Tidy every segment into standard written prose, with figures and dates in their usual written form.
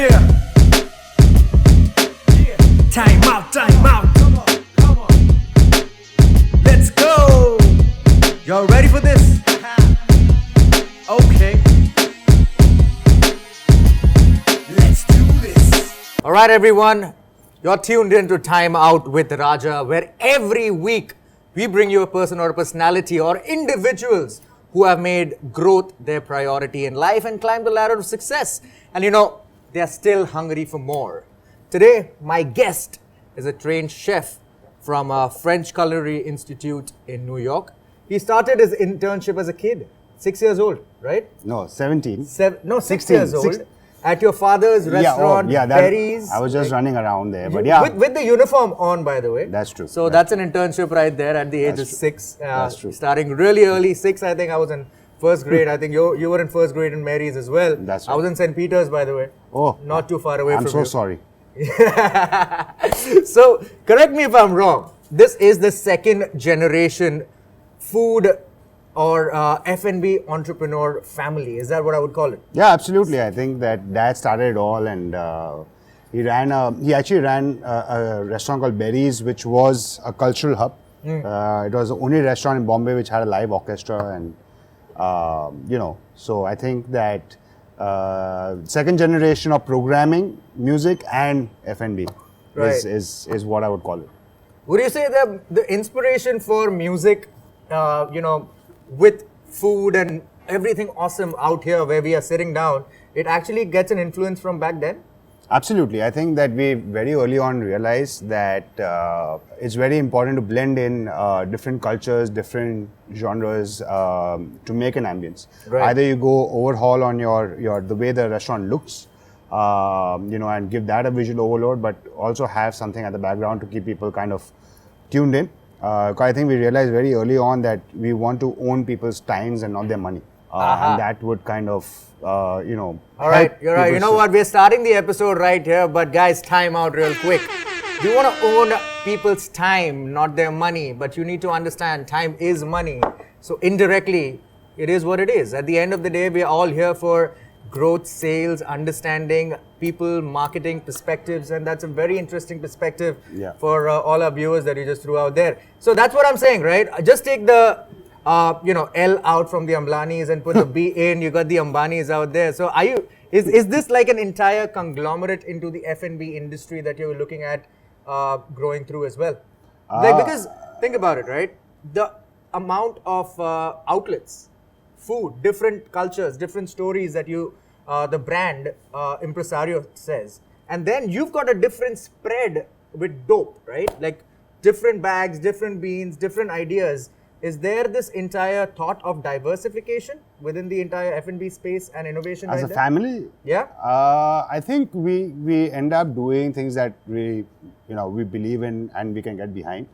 Yeah. Time out, time out. Come on. Let's go. Y'all ready for this? Okay. Let's do this. All right, everyone. You're tuned in to Time Out with Raja, where every week we bring you a person or a personality or individuals who have made growth their priority in life and climbed the ladder of success. And you know, they are still hungry for more. Today, my guest is a trained chef from a French Culinary Institute in New York. He started his internship as a kid, 6 years old, right? No, 17. 6 years old. At your father's restaurant, Berries. I was just running around there, but yeah. With the uniform on, by the way. That's true. So that's an internship right there at the age of 6. That's true. Starting really early, 6, I think I was in first grade. I think you were in first grade in Mary's as well. That's right. I was in St. Peter's, by the way. Oh. Not too far away from you. I'm so sorry. So, correct me if I'm wrong. This is the second generation food or F&B entrepreneur family. Is that what I would call it? Yeah, absolutely. I think that Dad started it all, and he actually ran a restaurant called Berries, which was a cultural hub. It was the only restaurant in Bombay which had a live orchestra, and so I think that second generation of programming, music, and F&B is what I would call it. Would you say that the inspiration for music, with food and everything awesome out here where we are sitting down, it actually gets an influence from back then? Absolutely. I think that we very early on realized that it's very important to blend in different cultures, different genres to make an ambience. Right. Either you go overhaul on your the way the restaurant looks, and give that a visual overload, but also have something at the background to keep people kind of tuned in. I think we realized very early on that we want to own people's times and not their money. And that would kind of, All right, you're right. You know what? We're starting the episode right here, but guys, time out real quick. You want to own people's time, not their money, but you need to understand time is money. So indirectly, it is what it is. At the end of the day, we're all here for growth, sales, understanding, people, marketing perspectives, and that's a very interesting perspective for all our viewers that you just threw out there. So that's what I'm saying, right? Just take the L out from the Amlanis and put the B in. You got the Ambanis out there. So is this like an entire conglomerate into the F&B industry that you're looking at growing through as well? Because think about it, right? The amount of outlets, food, different cultures, different stories that the brand impresario says. And then you've got a different spread with dope, right? Like different bags, different beans, different ideas. Is there this entire thought of diversification within the entire F&B space and innovation? As a family? Yeah. I think we end up doing things that we believe in and we can get behind.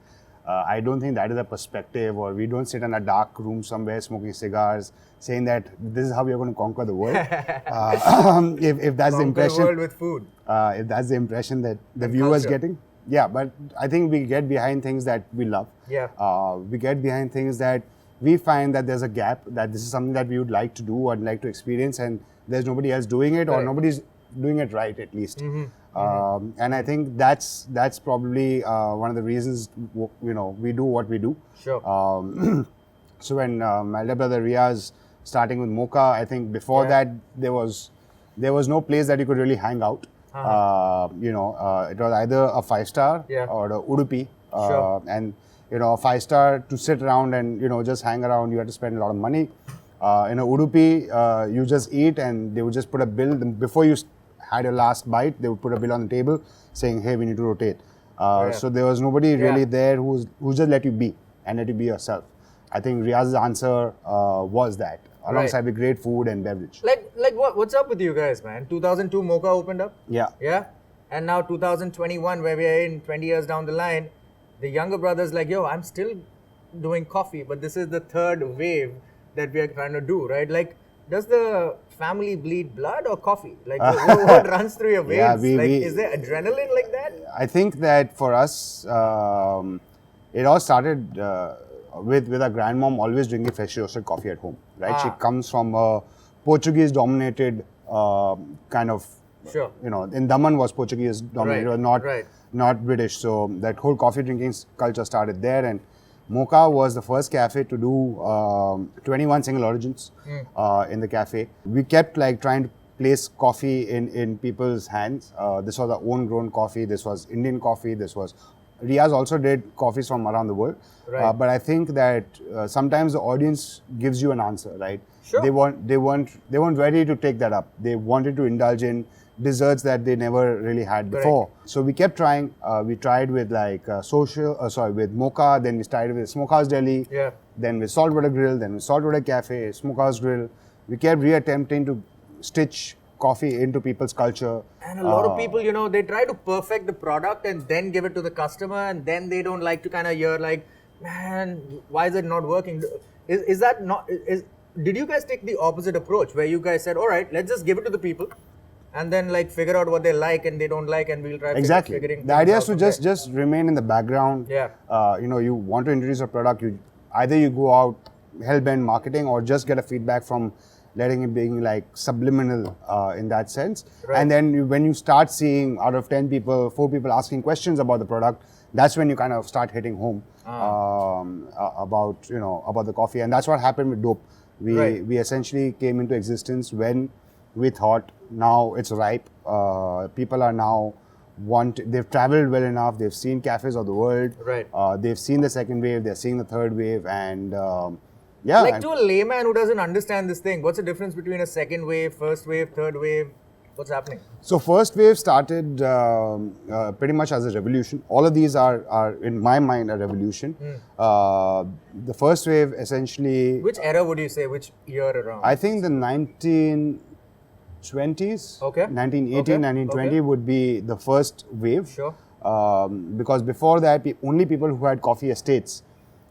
I don't think that is a perspective, or we don't sit in a dark room somewhere smoking cigars saying that this is how we are going to conquer the world. If that's the impression. The world with food. If that's the impression that the viewer's getting. Yeah, but I think we get behind things that we love. Yeah. We get behind things that we find that there's a gap, that this is something that we would like to do or like to experience, and there's nobody else doing it, or nobody's doing it right, at least. And I think that's probably one of the reasons we do what we do. Sure. So when my elder brother Riaz starting with Mocha, I think before that there was no place that you could really hang out. It was either a 5-star or a Udupi, and a 5-star to sit around and just hang around. You had to spend a lot of money. In a Udupi, you just eat, and they would just put a bill before you had your last bite. They would put a bill on the table saying, "Hey, we need to rotate." So there was nobody really there who just let you be and let you be yourself. I think Riaz's answer was that, alongside with great food and beverage. Like what's up with you guys, man? 2002 Mocha opened up. Yeah. Yeah. And now 2021, where we are in 20 years down the line, the younger brothers like, yo, I'm still doing coffee, but this is the third wave that we are trying to do, right? Like, does the family bleed blood or coffee? Like, what runs through your veins? Is there adrenaline like that? I think that for us, it all started with our grandmom always drinking freshly roasted coffee at home, right? She comes from a Portuguese-dominated kind of Sure. In Daman was Portuguese dominated, Right, it was right. not British. So that whole coffee drinking culture started there, and Mocha was the first cafe to do 21 single origins in the cafe. We kept like trying to place coffee in people's hands. This was our own grown coffee. This was Indian coffee. Riaz also did coffees from around the world. Right. But I think that sometimes the audience gives you an answer, right? Sure. They weren't ready to take that up. They wanted to indulge in desserts that they never really had before. So we kept trying. We tried with with Mocha. Then we started with Smokehouse Delhi. Yeah. Then with Saltwater Grill. Then with Saltwater Cafe, Smokehouse Grill. We kept reattempting to stitch coffee into people's culture. And a lot of people, they try to perfect the product and then give it to the customer, and then they don't like to kind of hear like, man, why is it not working? Is that not? Did you guys take the opposite approach where you guys said, all right, let's just give it to the people, and then like figure out what they like and they don't like, and we'll try figuring. The idea is to just remain in the background. Yeah. You want to introduce a product, either you go out hell-bent marketing or just get a feedback from letting it being like subliminal in that sense. Right. And then when you start seeing out of 10 people, 4 people asking questions about the product, that's when you kind of start hitting home about the coffee. And that's what happened with Dope. We essentially came into existence when we thought now it's ripe. People are now they've traveled well enough, they've seen cafes of the world. Right. They've seen the second wave, they're seeing the third wave, and to a layman who doesn't understand this thing, what's the difference between a second wave, first wave, third wave? What's happening? So first wave started pretty much as a revolution. All of these are in my mind a revolution. The first wave essentially. Which era would you say? Which year around? I think the 1920s. Okay. 1918, Okay. 1920 Okay. would be the first wave. Sure. Because before that, only people who had coffee estates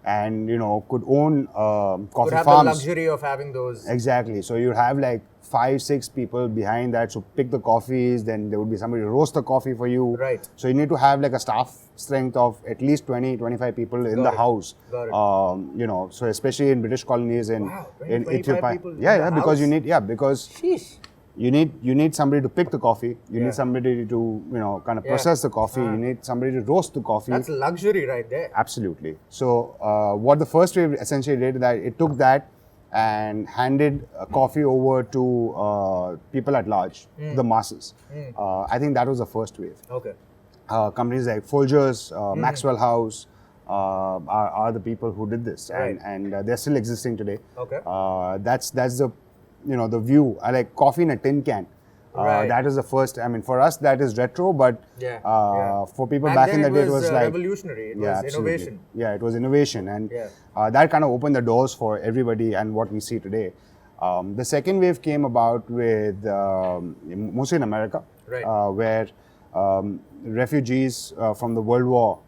and could own coffee Could have farms. the luxury of having those. Exactly. So you have like 5-6 people behind that. So pick the coffees, then there would be somebody to roast the coffee for you. Right. So you need to have like a staff strength of at least 20-25 people in the house. Got it. So especially in British colonies in 25 Ethiopia. people in Yeah, the because house? because Sheesh. you need somebody to pick the coffee. You Yeah. need somebody to kind of process the coffee. You need somebody to roast the coffee. That's luxury right there. Absolutely. So what the first wave essentially did is that it took that and handed coffee over to people at large, the masses. I think that was the first wave. Okay. Companies like Folgers, Maxwell House are the people who did this, Right. and they're still existing today. Okay. That's the the view. I like coffee in a tin can. Right. That is the first. I mean, for us that is retro, but for people back in the day, it was like revolutionary. It was absolutely. innovation. Yeah, it was innovation, and Yeah. that kind of opened the doors for everybody and what we see today. The second wave came about with mostly in America, Right. Where refugees from the World War,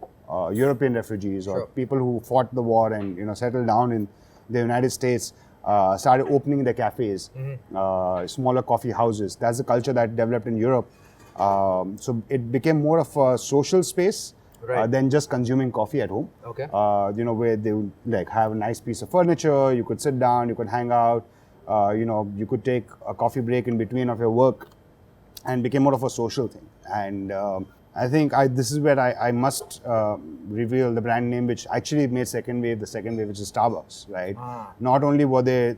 European refugees or Sure. people who fought the war and settled down in the United States. Started opening their cafes, smaller coffee houses. That's the culture that developed in Europe. So it became more of a social space Right. than just consuming coffee at home. Okay. Where they would like have a nice piece of furniture. You could sit down, you could hang out. You could take a coffee break in between of your work, and became more of a social thing. And I think this is where I must reveal the brand name, which actually made second wave, the second wave, which is Starbucks, right? Not only were they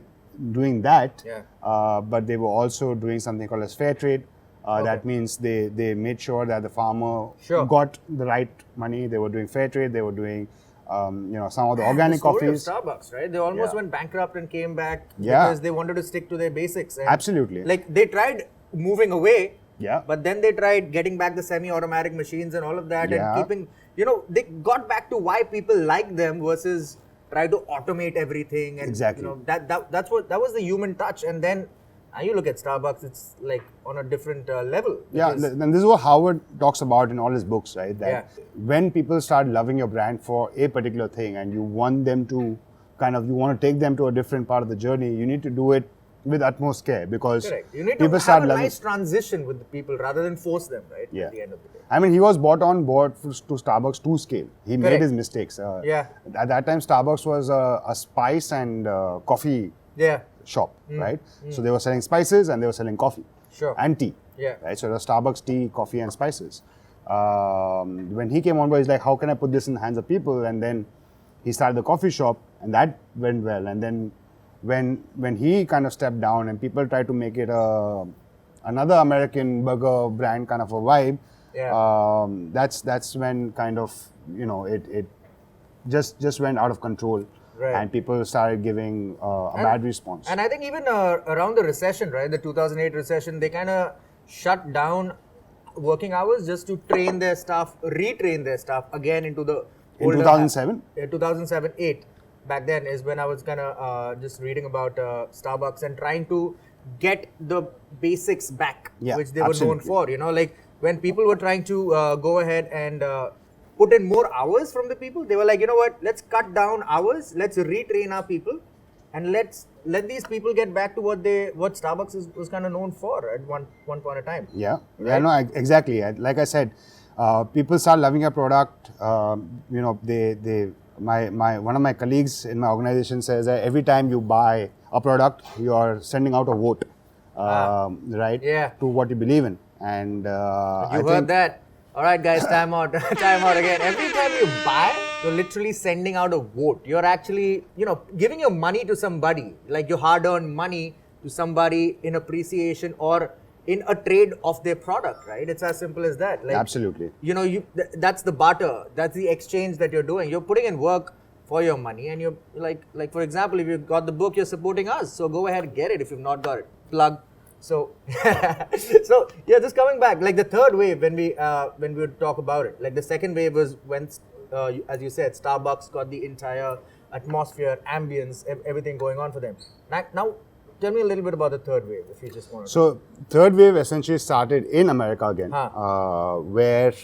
doing that, but they were also doing something called as fair trade. That means they made sure that the farmer got the right money. They were doing fair trade. They were doing some of the organic the story coffees. Of Starbucks, right? They almost Yeah. went bankrupt and came back Yeah. because they wanted to stick to their basics. And Absolutely. Like they tried moving away. Yeah. But then they tried getting back the semi-automatic machines and all of that, Yeah. and keeping, they got back to why people like them versus try to automate everything. And Exactly. that was the human touch. And then now you look at Starbucks, it's like on a different level. Yeah, because- and this is what Howard talks about in all his books, right? That Yeah. when people start loving your brand for a particular thing and you want them to you want to take them to a different part of the journey, you need to do it with utmost care because Correct. You need people to start have a loving. nice transition with the people rather than force them, right? Yeah. At the end of the day. I mean, he was brought on board to Starbucks to scale. He made Correct. his mistakes. Yeah. At that time, Starbucks was a spice and coffee Yeah. shop, right? So they were selling spices and they were selling coffee. Sure. and tea. Yeah. Right. So it was Starbucks tea, coffee, and spices. When he came on board, he's like, how can I put this in the hands of people? And then he started the coffee shop, and that went well. And then when he kind of stepped down and people tried to make it another American burger brand kind of a vibe, that's when kind of, you know, it just went out of control. Right. And people started giving a bad response. And I think even around the recession, right, the 2008 recession, they kind of shut down working hours just to train their staff, retrain their staff again into the In 2007? 2007-8. Back then is when I was kind of just reading about Starbucks and trying to get the basics back, which they were known for. You know, like when people were trying to go ahead and put in more hours from the people, they were like, you know what, let's cut down hours, let's retrain our people, and let these people get back to what Starbucks was kind of known for at one point in time. Yeah, right? Yeah, no, exactly. Like I said, people start loving a product. You know, one of my colleagues in my organization says that every time you buy a product, you are sending out a vote, right? Yeah. To what you believe in, and you heard that. All right, guys, time out again. Every time you buy, you're literally sending out a vote. You're actually, you know, giving your money to somebody, like your hard-earned money to somebody in appreciation or in a trade of their product, right? It's as simple as that. Like, absolutely. You know, that's the barter. That's the exchange that you're doing. You're putting in work for your money, and you're like for example, if you've got the book, you're supporting us. So go ahead and get it if you've not got it. Plug. So, so yeah, just coming back, like the third wave when we would talk about it, like the second wave was when, as you said, Starbucks got the entire atmosphere, ambience, everything going on for them. Now, tell me a little bit about the third wave, if you just want to. So, third wave essentially started in America again, where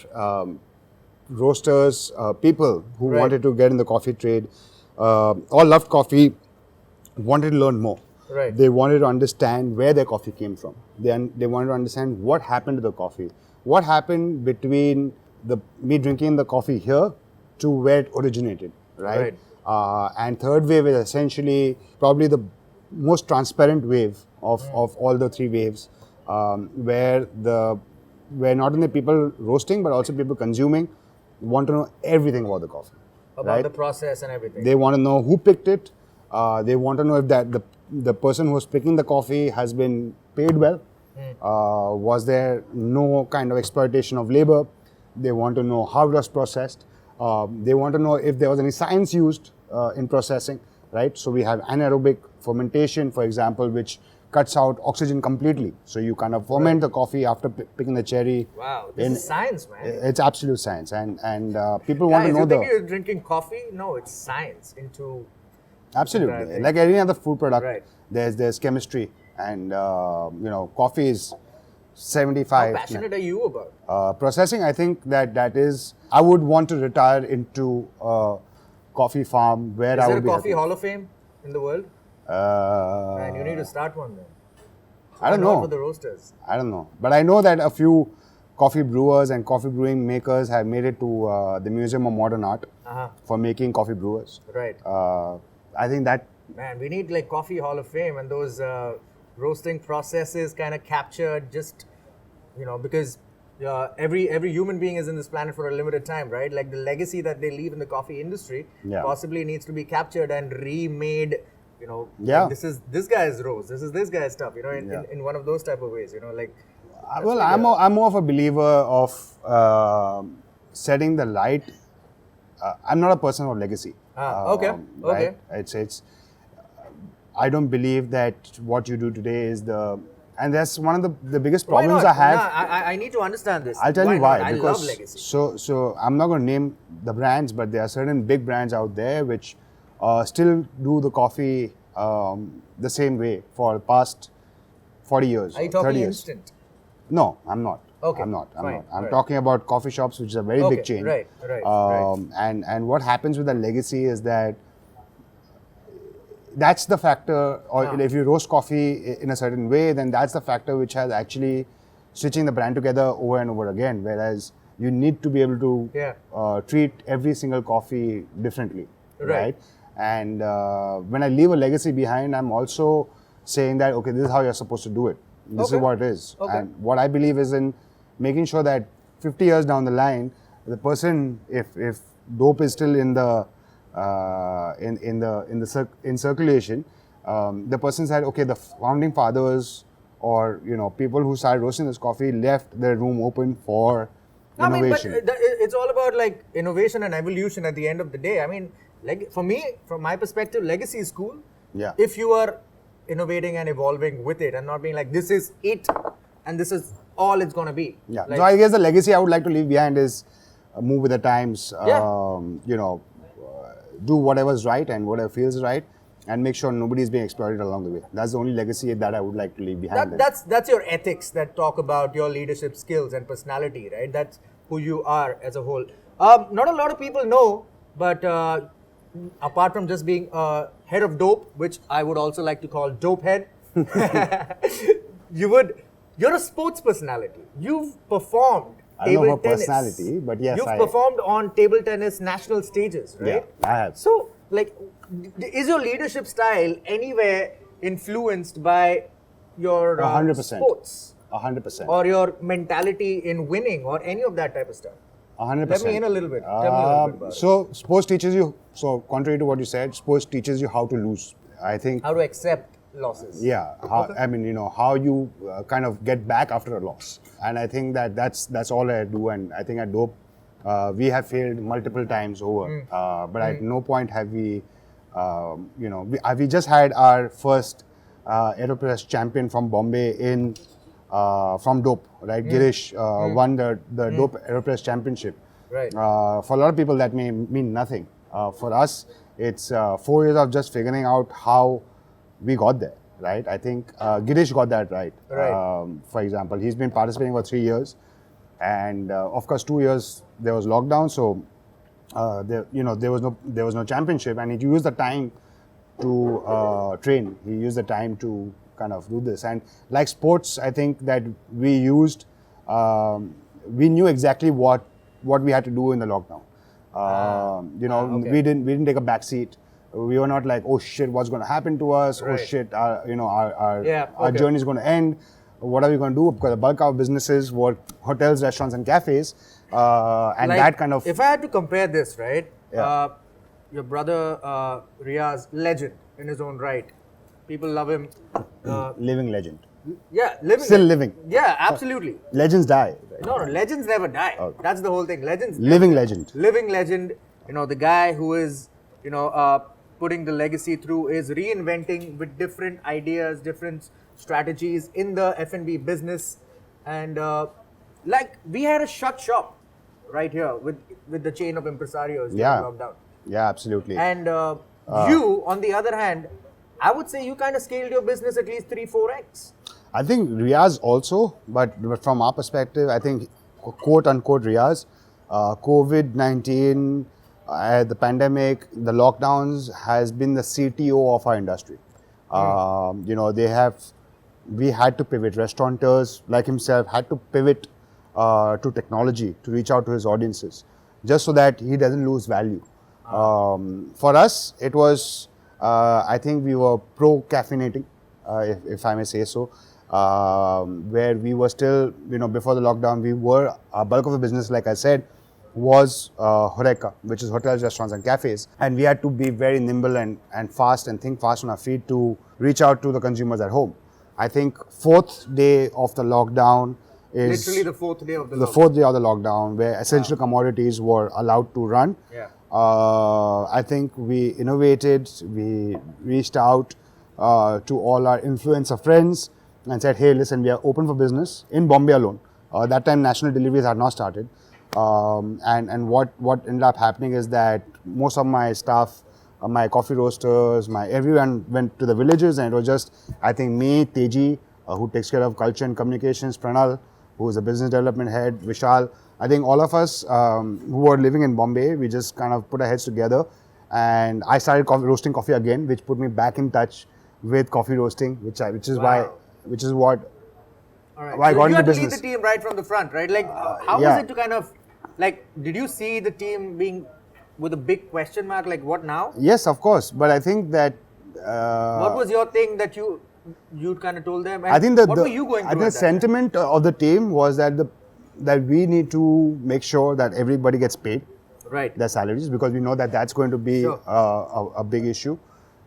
roasters, people who wanted to get in the coffee trade, all loved coffee, wanted to learn more. Right. They wanted to understand where their coffee came from. They wanted to understand what happened to the coffee. What happened between me drinking the coffee here to where it originated, right? And third wave is essentially probably the most transparent wave of all the three waves, where not only people roasting but also people consuming want to know everything about the coffee. About the process and everything. They want to know who picked it. They want to know if the person who was picking the coffee has been paid well. Was there no kind of exploitation of labor? They want to know how it was processed. They want to know if there was any science used in processing, right? So we have anaerobic fermentation, for example, which cuts out oxygen completely. So you kind of ferment the coffee after picking the cherry. Wow, this is science, man. It's absolute science, and people want to know you think you're drinking coffee? No, it's science into. Absolutely, like any other food product, there's chemistry, and coffee is 75. How passionate are you about? Processing, I think that is. I would want to retire into a coffee farm where I would be. Is there a coffee hall of fame in the world? Man, you need to start one then. I don't know. For the roasters. I don't know, but I know that a few coffee brewers and coffee brewing makers have made it to the Museum of Modern Art for making coffee brewers. Right. I think that. Man, we need like coffee hall of fame and those roasting processes kind of captured, just because every human being is in this planet for a limited time, right? Like the legacy that they leave in the coffee industry possibly needs to be captured and remade. Like this guy's roast. This is this guy's stuff. In one of those type of ways. Well, I'm more of a believer of setting the light. I'm not a person of legacy. Okay. Right? It's. I don't believe that what you do today is and that's one of the biggest problems I have. I need to understand this. I'll tell you why. I because love legacy. So I'm not going to name the brands, but there are certain big brands out there which still do the coffee the same way for the past 40 years. Are you talking 30 years. instant? No, I'm not. Okay. I'm not. Fine. I'm talking about coffee shops, which is a very big chain. Right. And what happens with the legacy is that that's the factor, or if you roast coffee in a certain way, then that's the factor which has actually stitching the brand together over and over again. Whereas you need to be able to treat every single coffee differently, right? And when I leave a legacy behind, I'm also saying that, okay, this is how you're supposed to do it. This is Okay. what it is. Okay. And what I believe is in making sure that 50 years down the line, the person, if dope is still in the in circulation, the person said, okay, the founding fathers or people who started roasting this coffee left their room open for innovation. I mean, but it's all about like innovation and evolution at the end of the day. I mean, like for me, from my perspective, legacy is cool. Yeah. If you are innovating and evolving with it and not being like, this is it and this is all it's going to be. Yeah. Like, So I guess the legacy I would like to leave behind is move with the times. Do whatever's right and whatever feels right, and make sure nobody is being exploited along the way. That's the only legacy that I would like to leave behind. that's your ethics that talk about your leadership skills and personality, right? That's who you are as a whole. Not a lot of people know, but apart from just being a head of dope, which I would also like to call dope head, you're a sports personality. You've performed I don't know table her tennis. personality, but yes, You've I performed on table tennis national stages, right? Yeah, I have. So, like, is your leadership style anywhere influenced by your 100%. sports 100%. or your mentality in winning or any of that type of stuff? 100%. Let me in a little bit. Tell me a little bit about it. So sports teaches you. So contrary to what you said, sports teaches you how to lose. I think. How to accept losses. Yeah. I mean, how you kind of get back after a loss. And I think that's all I do. And I think at Dope, we have failed multiple times over. But at no point have we, we just had our first Aeropress champion from Bombay from Dope, right? Girish won the Dope Aeropress championship. Right. For a lot of people, that may mean nothing. For us, it's 4 years of just figuring out how we got there, right? I think Girish got that right. Right. For example, he's been participating for 3 years, and of course, 2 years there was lockdown, so there was no championship, and he used the time to train. He used the time to kind of do this, and like sports, I think that we knew exactly what we had to do in the lockdown. Okay. We didn't take a back seat. We were not like, oh shit, what's going to happen to us? Right. Oh shit, our okay. journey is going to end. What are we going to do? Because the bulk of our businesses were hotels, restaurants, and cafes, and Like, that kind of. If I had to compare this, right? Yeah. Your brother Riaz, legend in his own right. People love him. Living legend. Yeah, living. Still living. Yeah, absolutely. Legends die. Right? No, legends never die. Okay. That's the whole thing. Legends. Living legend. Living legend. The guy who is, putting the legacy through is reinventing with different ideas, different strategies in the F&B business, and like we had a shut shop right here with the chain of impresarios during Yeah. lockdown. Yeah, absolutely. And you, on the other hand, I would say you kind of scaled your business at least 3-4x. I think Riaz also, but from our perspective, I think quote unquote Riaz, COVID-19, the pandemic, the lockdowns has been the CTO of our industry. We had to pivot. Restaurateurs like himself had to pivot to technology to reach out to his audiences, just so that he doesn't lose value. For us, it was, I think we were pro-caffeinating, if I may say so, where we were still, before the lockdown, our bulk of the business, like I said, was Horeca, which is hotels, restaurants, and cafes. And we had to be very nimble and fast and think fast on our feet to reach out to the consumers at home. I think fourth day of the lockdown is Literally the fourth day of the the lockdown. fourth day of the lockdown, where essential commodities were allowed to run. Yeah. I think we innovated, we reached out to all our influencer friends and said, hey, listen, we are open for business in Bombay alone. That time national deliveries had not started. And what ended up happening is that most of my staff, my coffee roasters, everyone went to the villages, and it was just, I think, me, Teji, who takes care of culture and communications, Pranal, who is the business development head, Vishal. I think all of us who were living in Bombay, we just kind of put our heads together, and I started roasting coffee again, which put me back in touch with coffee roasting, which is Wow. what All right. why I So got you into had to business. lead the team right from the front, right? Like, how yeah. was it to kind of, like, did you see the team being with a big question mark, like, what now? Yes, of course, but I think that What was your thing that you you kind of told them? And I think what were you going through? I think the sentiment of the team was that that we need to make sure that everybody gets paid their salaries, because we know that that's going to be a big issue.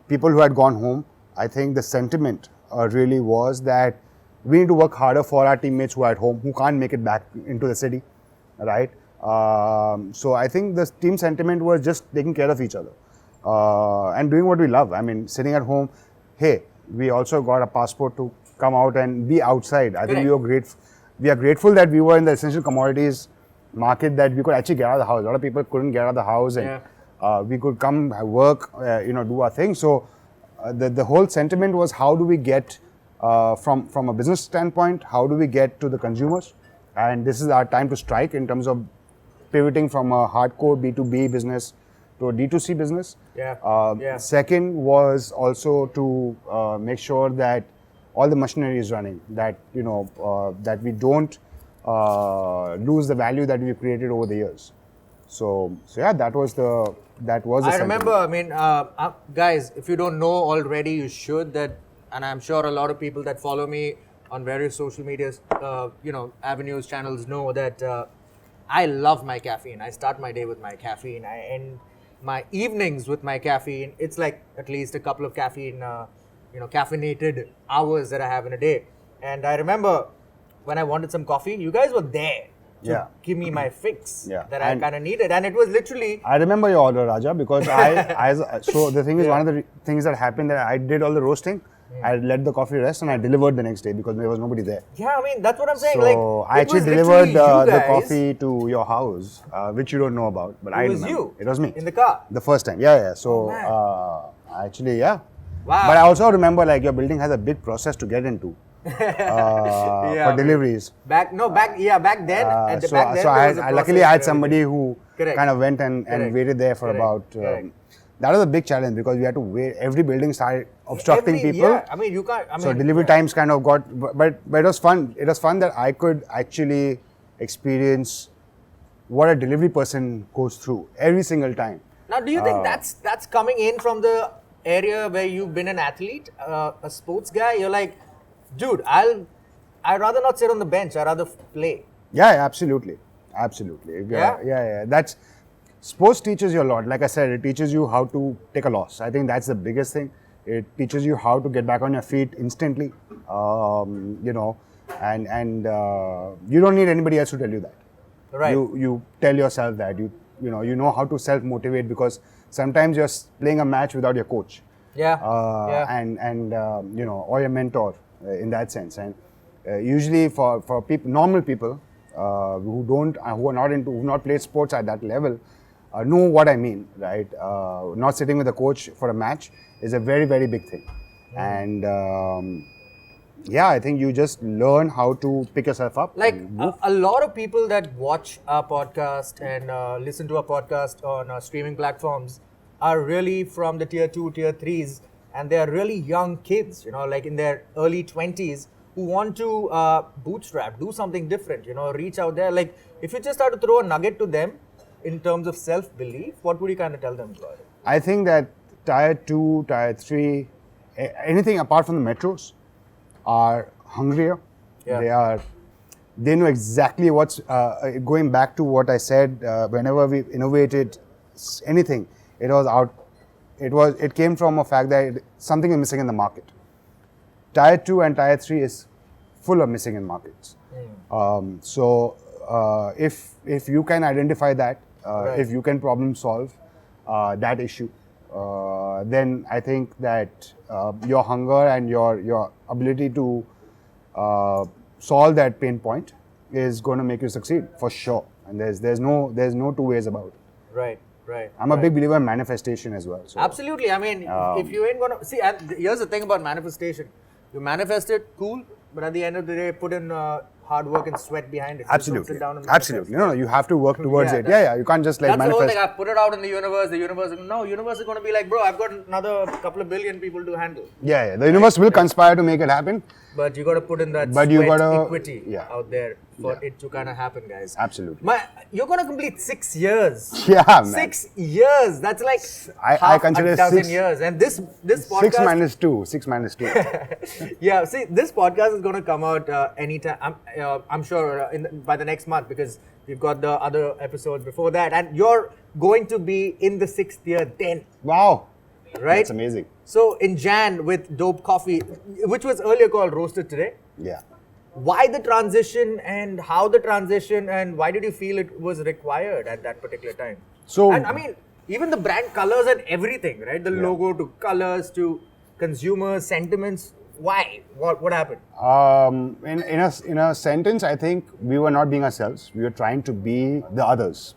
People who had gone home, I think the sentiment really was that we need to work harder for our teammates who are at home, who can't make it back into the city, right? So I think the team sentiment was just taking care of each other and doing what we love. I mean, sitting at home, hey, we also got a passport to come out and be outside. I think we are grateful that we were in the essential commodities market, that we could actually get out of the house. A lot of people couldn't get out of the house, and we could come work, do our thing. So the whole sentiment was, how do we get from a business standpoint, how do we get to the consumers? And this is our time to strike in terms of pivoting from a hardcore B2B business to a D2C business. Second was also to make sure that all the machinery is running, that that we don't lose the value that we've created over the years. So yeah, that was the I remember, I mean, guys, if you don't know already, you should. And I'm sure a lot of people that follow me on various social medias, avenues, channels know that I love my caffeine. I start my day with my caffeine. I end my evenings with my caffeine. It's like at least a couple of caffeinated hours that I have in a day. And I remember when I wanted some coffee, you guys were there to give me my fix that I kind of needed. And it was literally... I remember your order, Raja, because so the thing is, one of the things that happened, that I did all the roasting. I let the coffee rest and I delivered the next day because there was nobody there. Yeah, I mean, that's what I'm saying. So I actually delivered the coffee to your house, which you don't know about, but I remember. It was you. It was me. In the car? The first time. Yeah. So actually, yeah. Wow. But I also remember, like, your building has a big process to get into for deliveries. Back then. Luckily I had somebody who kind of went and waited there for about... that was a big challenge because we had to wait. Every building started obstructing people. Yeah, I mean, you can't... so delivery times kind of got... But it was fun. It was fun that I could actually experience what a delivery person goes through every single time. Now, do you think that's coming in from the area where you've been an athlete, a sports guy? You're like, dude, I'd rather not sit on the bench. I'd rather play. Yeah, absolutely. Yeah. That's... Sports teaches you a lot. Like I said, it teaches you how to take a loss. I think that's the biggest thing. It teaches you how to get back on your feet instantly, and you don't need anybody else to tell you that. Right. You tell yourself that. You know how to self-motivate, because sometimes you're playing a match without your coach. Or your mentor in that sense. And usually for people, normal people who've not played sports at that level, know what I mean, right? Not sitting with a coach for a match is a very, very big thing. And I think you just learn how to pick yourself up. Like a lot of people that watch our podcast and listen to our podcast on streaming platforms are really from the tier 2, tier 3s, and they are really young kids, like in their early 20s, who want to bootstrap, do something different, reach out there. Like, if you just had to throw a nugget to them in terms of self-belief, what would you kind of tell them about it? I think that tier 2, tier 3, anything apart from the metros are hungrier. They know exactly what's, going back to what I said, whenever we innovated anything, it came from a fact that something is missing in the market. Tier 2 and tier 3 is full of missing in markets. If you can identify that, if you can problem solve that issue, then I think that your hunger and your ability to solve that pain point is going to make you succeed for sure. And there's no two ways about it. Right. I'm a big believer in manifestation as well. So. Absolutely. I mean, if you ain't going to... See, here's the thing about manifestation. You manifest it, cool, but at the end of the day, put in hard work and sweat behind it. Absolutely. No, you have to work towards it. Yeah, you can't just like manifest. That's the whole thing. I put it out in the universe. The universe is going to be like, bro, I've got another couple of billion people to handle. Yeah. The universe will conspire to make it happen. But you got to put in that sweat equity out there. for it to kind of happen, guys. Absolutely. You're going to complete 6 years. Yeah, man. 6 years. That's like I half consider a dozen 6 years. And this podcast... 6 minus 2. 6 minus 2. Yeah, see, this podcast is going to come out anytime. I'm sure by the next month, because we've got the other episodes before that. And you're going to be in the 6th year then. Wow. Right? That's amazing. So in Jan with Dope Coffee, which was earlier called Roasted Today. Yeah. Why the transition and how the transition, and why did you feel it was required at that particular time? So, and I mean, even the brand colors and everything, right? The logo to colors to consumer sentiments. Why? What happened? In a sentence, I think we were not being ourselves. We were trying to be the others.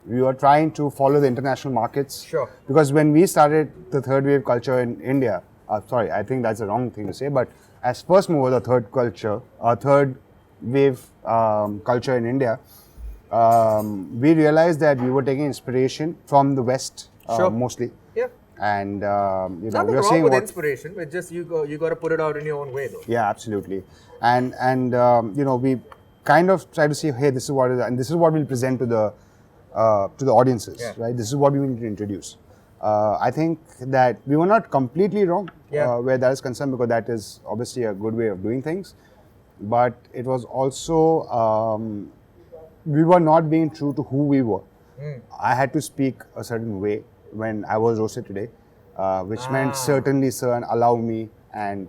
We were trying to follow the international markets. Sure. Because when we started the third wave culture in India, sorry, I think that's the wrong thing to say, but as first mover, the third wave culture in India, we realized that we were taking inspiration from the West mostly. Yeah. And we were Nothing seeing wrong with inspiration. It's just you got to put it out in your own way, though. Yeah, absolutely. And we kind of try to say, hey, this is what it is, and this is what we'll present to the audiences, right? This is what we need to introduce. I think that we were not completely wrong where that is concerned, because that is obviously a good way of doing things. But it was also, we were not being true to who we were. I had to speak a certain way when I was roasted today, which meant certainly, sir, and allow me. And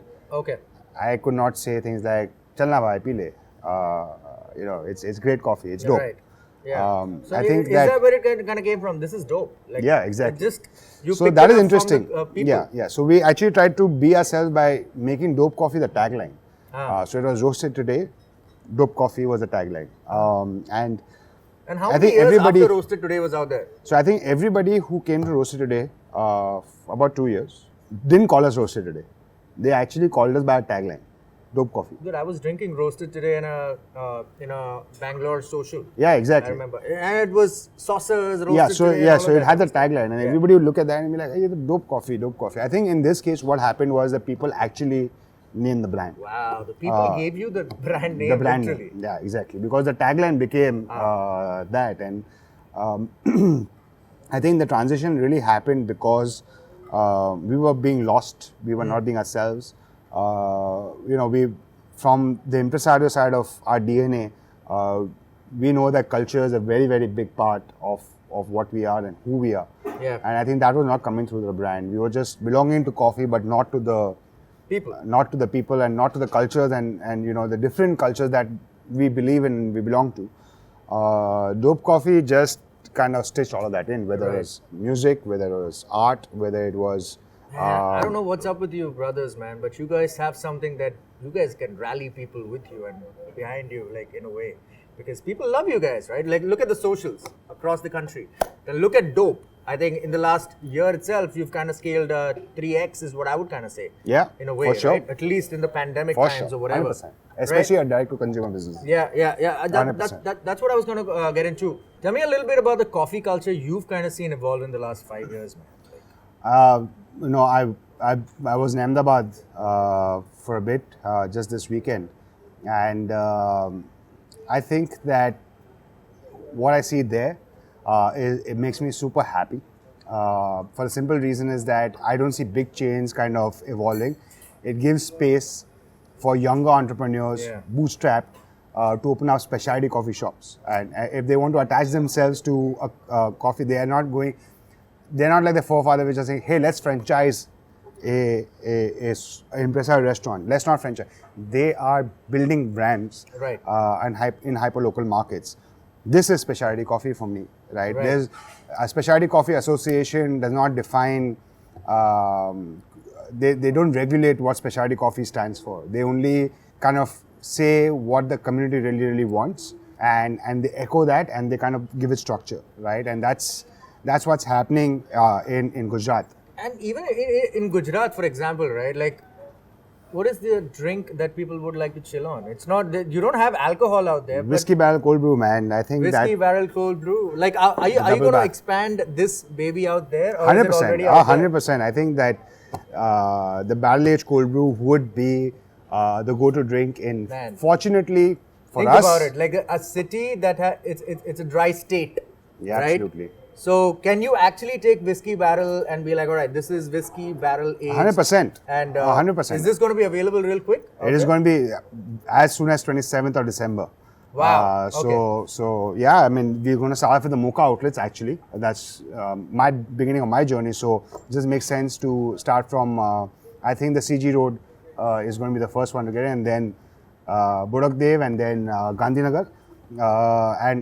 I could not say things like, "Chalna bhai, pee le." It's great coffee. It's dope. Right. Yeah. So I think is that where it kind of came from? This is dope. Like, yeah, exactly. So that is interesting. From the, people. Yeah. So we actually tried to be ourselves by making dope coffee the tagline. So it was roasted today. Dope coffee was the tagline. And how many years after Roasted Today was out there? So I think everybody who came to Roasted Today, about 2 years, didn't call us Roasted Today. They actually called us by a tagline. Dope coffee. Dude, I was drinking Roasted today in a Bangalore social. Yeah, exactly. I remember, and it was saucers. Roasted Yeah, so it had the tagline, and everybody would look at that and be like, "Hey, dope coffee, dope coffee." I think in this case, what happened was that people actually named the brand. Wow, the people gave you the brand name. The brand literally. name, yeah, exactly, because the tagline became that, and I think the transition really happened because we were being lost. We were not being ourselves. We, from the impresario side of our DNA, we know that culture is a very, very big part of what we are and who we are. Yeah. And I think that was not coming through the brand. We were just belonging to coffee, but not to the people. Not to the people and not to the cultures and the different cultures that we believe in and we belong to. Dope Coffee just kind of stitched all of that in, whether it was music, whether it was art, whether it was... I don't know what's up with you brothers, man, but you guys have something that you guys can rally people with you and behind you, like, in a way. Because people love you guys, right? Like, look at the socials across the country. Then look at Dope. I think in the last year itself, you've kind of scaled 3x is what I would kind of say. Yeah, in a way, for sure. Right? At least in the pandemic for times sure. or whatever. 100%. Especially a direct-to-consumer business. Yeah. That's what I was going to get into. Tell me a little bit about the coffee culture you've kind of seen evolve in the last 5 years, man. I was in Ahmedabad for a bit just this weekend, and I think that what I see there it makes me super happy. For the simple reason is that I don't see big chains kind of evolving. It gives space for younger entrepreneurs, bootstrapped, to open up specialty coffee shops, and if they want to attach themselves to a coffee, they are not going. They're not like the forefather which are saying, hey, let's franchise a impresario restaurant. Let's not franchise. They are building brands and in hyper-local markets. This is specialty coffee for me, right? There's a specialty coffee association does not define, they don't regulate what specialty coffee stands for. They only kind of say what the community really, really wants, and they echo that and they kind of give it structure, right? And that's what's happening in Gujarat. And even in Gujarat, for example, right? Like, what is the drink that people would like to chill on? It's not that you don't have alcohol out there. Whiskey barrel cold brew, man. I think whiskey barrel cold brew. Like, are you going to expand this baby out there? Or 100%. Is it already out 100%. There? I think that the barrel aged cold brew would be the go-to drink in. Man. Fortunately for Think us, about it, like a city that it's a dry state, yeah, right? absolutely. So can you actually take whiskey barrel and be like, all right, this is whiskey barrel aged? 100%. And 100%. is this going to be available real quick? It is going to be as soon as 27th of December. Wow. So yeah, I mean, we're going to start off with the mocha outlets actually. That's my beginning of my journey. So it just makes sense to start from, I think the CG Road is going to be the first one to get in, and then Bodak Dev, and then Gandhinagar.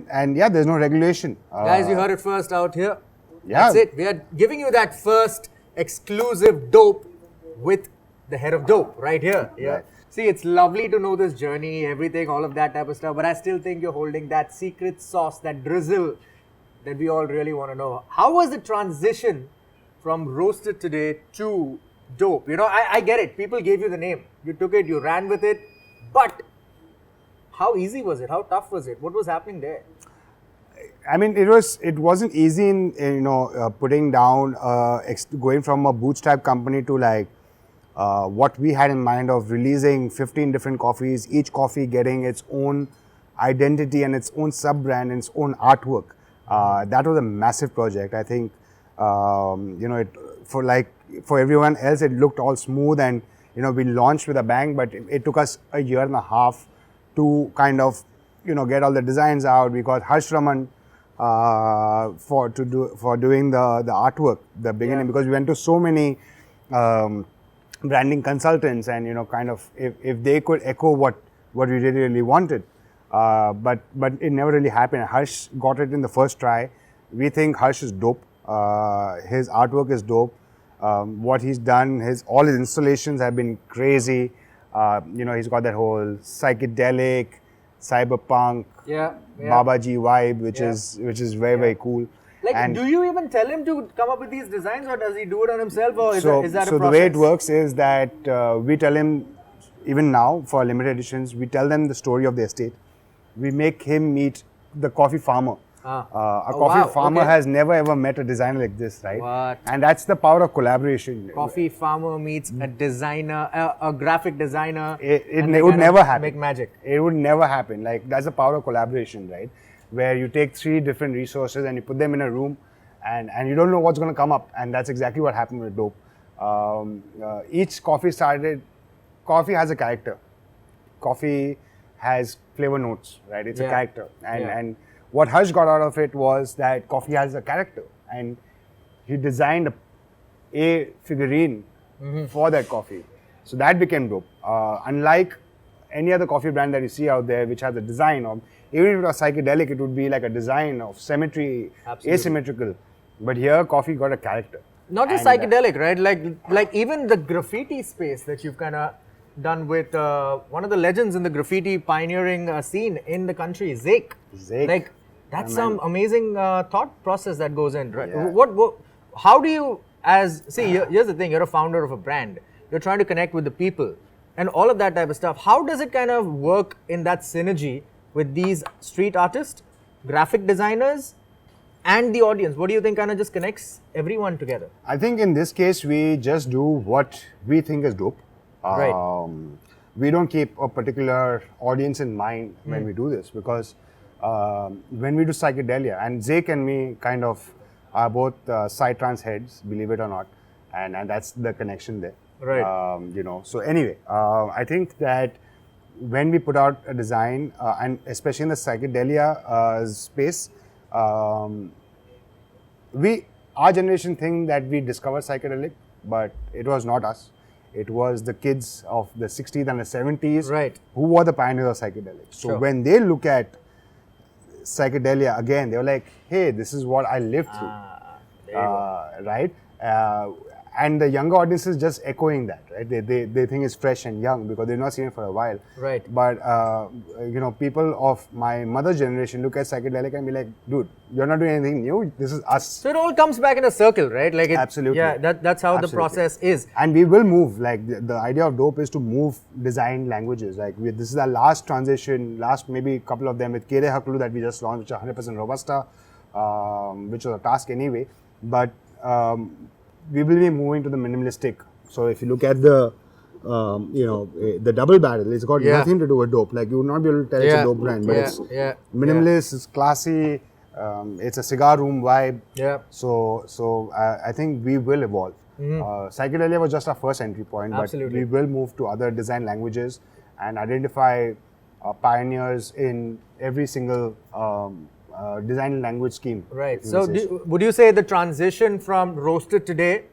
And yeah, there's no regulation. Guys, you heard it first out here. Yeah. That's it. We are giving you that first exclusive dope with the head of dope right here. Yeah. Right. See, it's lovely to know this journey, everything, all of that type of stuff. But I still think you're holding that secret sauce, that drizzle that we all really want to know. How was the transition from roasted today to dope? You know, I get it. People gave you the name. You took it, you ran with it. But how easy was it? How tough was it? What was happening there? I mean, it wasn't easy in putting down, going from a bootstrap company to like what we had in mind of releasing 15 different coffees, each coffee getting its own identity and its own sub-brand and its own artwork. That was a massive project. I think, for everyone else, it looked all smooth and, we launched with a bang, but it took us a year and a half to kind of, get all the designs out. We got Harsh Raman for doing the artwork, the beginning, because we went to so many branding consultants, and kind of if they could echo what we really wanted, but it never really happened. Harsh got it in the first try. We think Harsh is dope. His artwork is dope. What he's done, all his installations have been crazy. He's got that whole psychedelic, cyberpunk, Babaji vibe, which is very cool. Like, and do you even tell him to come up with these designs, or does he do it on himself, or is that a process? So the way it works is that we tell him, even now for limited editions, we tell them the story of the estate. We make him meet the coffee farmer. A coffee farmer has never ever met a designer like this, right? What? And that's the power of collaboration. Coffee farmer meets a designer, a graphic designer. It would never happen. Make magic. It would never happen. Like, that's the power of collaboration, right? Where you take 3 different resources and you put them in a room, and you don't know what's going to come up. And that's exactly what happened with dope. Each coffee has a character. Coffee has flavor notes, right? It's a character. And what Harsh got out of it was that coffee has a character, and he designed a figurine for that coffee. So that became dope. Unlike any other coffee brand that you see out there which has a design of, even if it was psychedelic, it would be like a design of symmetry, asymmetrical. But here, coffee got a character. Not just psychedelic, right? Like even the graffiti space that you've kind of done with one of the legends in the graffiti pioneering scene in the country, Zake. Like, that's some amazing thought process that goes in, right? Yeah. How do you, here's the thing, you're a founder of a brand. You're trying to connect with the people and all of that type of stuff. How does it kind of work in that synergy with these street artists, graphic designers, and the audience? What do you think kind of just connects everyone together? I think in this case, we just do what we think is dope. Right. We don't keep a particular audience in mind when we do this, because when we do psychedelia, and Zake and me kind of are both psytrance heads, believe it or not, and that's the connection there. Right. So anyway, I think that when we put out a design, and especially in the psychedelia space, our generation think that we discovered psychedelic, but it was not us. It was the kids of the 60s and the 70s who were the pioneers of psychedelics. So when they look at psychedelia again, they were like, hey, this is what I lived through. Right? And the younger audience is just echoing that, right? They think it's fresh and young because they've not seen it for a while. Right. But, people of my mother's generation look at psychedelic and be like, dude, you're not doing anything new. This is us. So it all comes back in a circle, right? Like Absolutely. Yeah, that's how the process is. And we will move. Like, the idea of dope is to move design languages. Like, this is our last transition, maybe couple of them with Kere Haklu that we just launched, which are 100% Robusta, which was a task anyway. But we will be moving to the minimalistic. So if you look at the the double barrel. It's got nothing to do with dope. Like you would not be able to tell it's a dope brand, but it's minimalist, it's classy. It's a cigar room vibe. Yeah. So I think we will evolve. Psychedelia was just our first entry point, Absolutely. but we will move to other design languages and identify pioneers in every single design language scheme. Right. So would you say the transition from roasted today,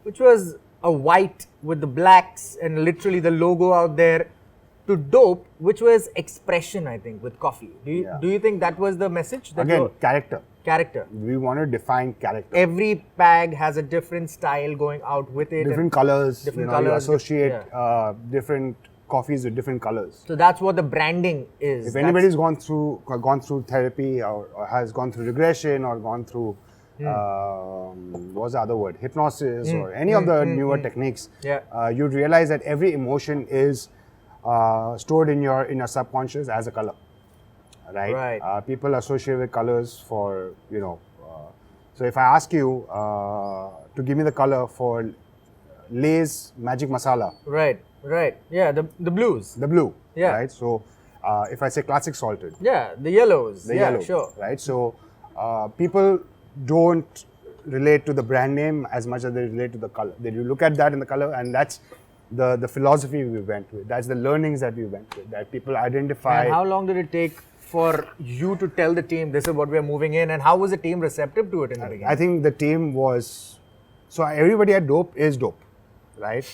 which was a white with the blacks and literally the logo out there, to dope, which was expression, I think, with coffee. Do you think that was the message? That Again, character. Character. We want to define character. Every bag has a different style going out with it. Different colors. Different You colors. associate different coffees with different colors. So that's what the branding is. If anybody's gone through therapy or has gone through regression or gone through what's the other word? Hypnosis or any of the newer techniques, you'd realize that every emotion is stored in your subconscious as a color, right? People associate with colors for so if I ask you to give me the color for Lay's magic masala, right, yeah, the blues, the blue, yeah, right? So if I say classic salted, yeah, the yellows, yellow, sure, right? So people don't relate to the brand name as much as they relate to the color. They look at that in the color, and that's the philosophy we went with. That's the learnings that we went with. That people identify. And how long did it take for you to tell the team this is what we are moving in, and how was the team receptive to it in the beginning? I think the team was everybody at Dope is Dope, right?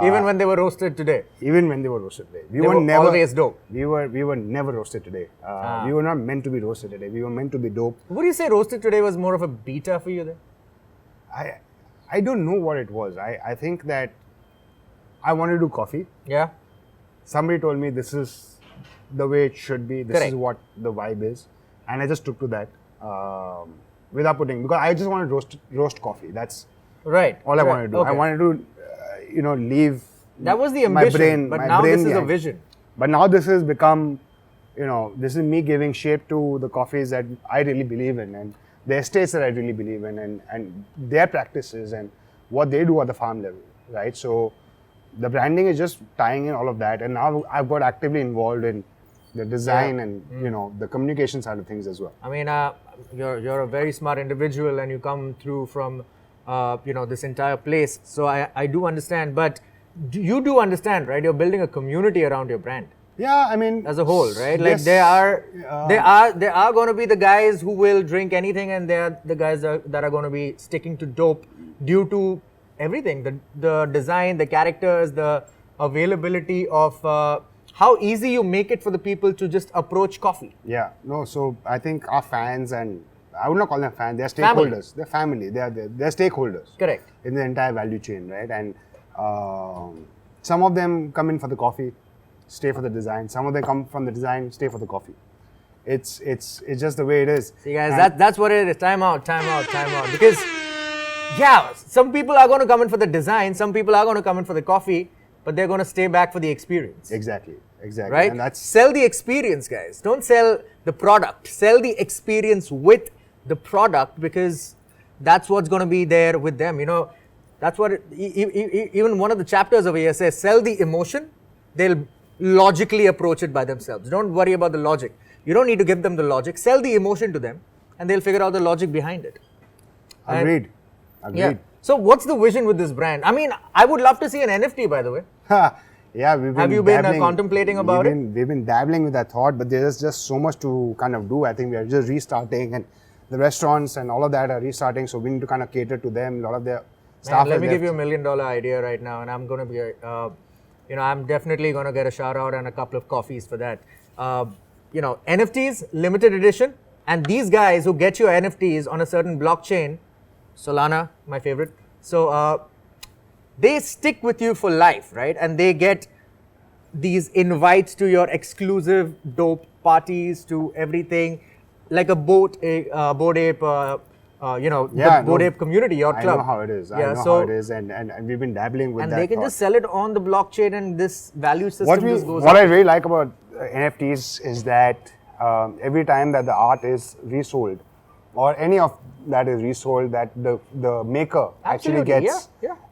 Even when they were roasted today. Even when they were roasted today, we were never always dope. We were never roasted today. We were not meant to be roasted today. We were meant to be dope. Would you say roasted today was more of a beta for you then? I don't know what it was. I think that I wanted to do coffee. Yeah. Somebody told me this is the way it should be. This is what the vibe is, and I just took to that without putting, because I just wanted to roast coffee. That's all I wanted to do. Okay. I wanted to leave. That was the ambition, but now this is a vision. But now this has become, this is me giving shape to the coffees that I really believe in, and the estates that I really believe in, and their practices and what they do at the farm level, right? So the branding is just tying in all of that, and now I've got actively involved in the design and the communication side of things as well. I mean, you're a very smart individual, and you come through from this entire place. So I do understand, but you do understand, right? You're building a community around your brand. Yeah, I mean, as a whole, right? Yes, like there are going to be the guys who will drink anything, and there are the guys that are going to be sticking to dope due to everything, the design, the characters, the availability of how easy you make it for the people to just approach coffee. Yeah, no, so I think our fans, and I would not call them fans, they're stakeholders. They're family, they're stakeholders. Correct. In the entire value chain, right? And some of them come in for the coffee, stay for the design. Some of them come from the design, stay for the coffee. It's just the way it is. See guys, that's what it is. Time out. Because some people are going to come in for the design, some people are going to come in for the coffee, but they're going to stay back for the experience. Exactly. Right? And sell the experience, guys. Don't sell the product. Sell the experience with the product, because that's what's going to be there with them. That's what even one of the chapters over here says, sell the emotion, they'll logically approach it by themselves. Don't worry about the logic. You don't need to give them the logic. Sell the emotion to them, and they'll figure out the logic behind it. Agreed. Yeah. So what's the vision with this brand? I mean, I would love to see an NFT, by the way. Yeah, we've been Have you been contemplating about it? We've been dabbling with that thought, but there's just so much to kind of do. I think we are just restarting, and the restaurants and all of that are restarting, so we need to kind of cater to them. A lot of their staff. Let me give you $1 million idea right now, and I'm going to be, I'm definitely going to get a shout out and a couple of coffees for that. NFTs, limited edition, and these guys who get your NFTs on a certain blockchain, Solana, my favorite. So they stick with you for life, right? And they get these invites to your exclusive dope parties, to everything, like a Bored Ape, the Bored Ape community, your club. I know how it is. And we've been dabbling with that. And they can just sell it on the blockchain, and this value system just goes up. What I really like about NFTs is that every time that the art is resold, or any of that is resold, that the maker actually gets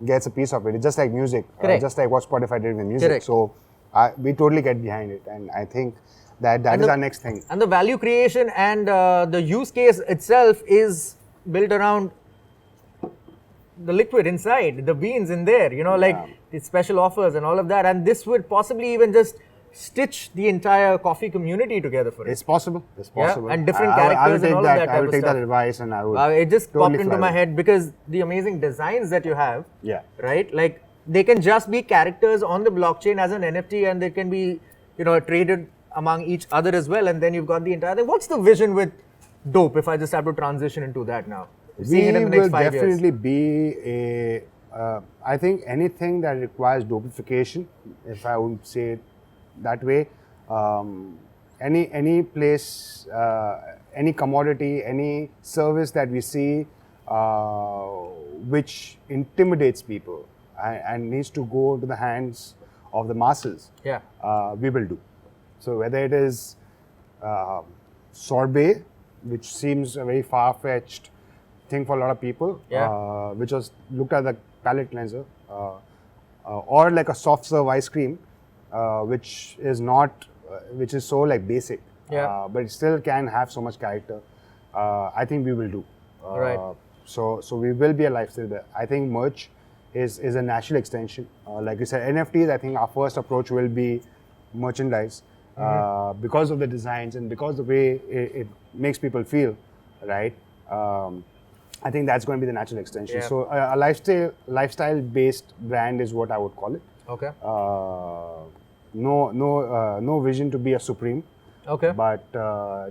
gets a piece of it. It's just like music, Correct. just like what Spotify did with music. Correct. So we totally get behind it, and I think that is our next thing. And the value creation and the use case itself is built around the liquid inside, the beans in there, like the special offers and all of that. And this would possibly even just stitch the entire coffee community together for it. It's possible. It's possible. And different characters and all of that type I will of take stuff. that advice, and I would. It just totally popped into fly my with it. head because the amazing designs that you have, Yeah. right? Like they can just be characters on the blockchain as an NFT, and they can be, traded among each other as well. And then you've got the entire thing. What's the vision with Dope? If I just have to transition into that now, seeing it in the next will 5 years. definitely be I think anything that requires dopification, if I would say it that way, any place, any commodity, any service that we see which intimidates people and needs to go into the hands of the masses, Yeah. We will do. So whether it is sorbet, which seems a very far-fetched thing for a lot of people, Yeah. which was looked at the palate cleanser, or like a soft serve ice cream, which is not, which is so like basic, Yeah. but it still can have so much character. I think we will do. Right. So we will be a lifestyle there. I think merch is a natural extension. Like you said, NFTs. I think our first approach will be merchandise. Because of the designs and because the way it makes people feel, right? I think that's going to be the natural extension. Yeah. So a lifestyle-based brand is what I would call it. Okay. No vision to be a supreme, Okay. but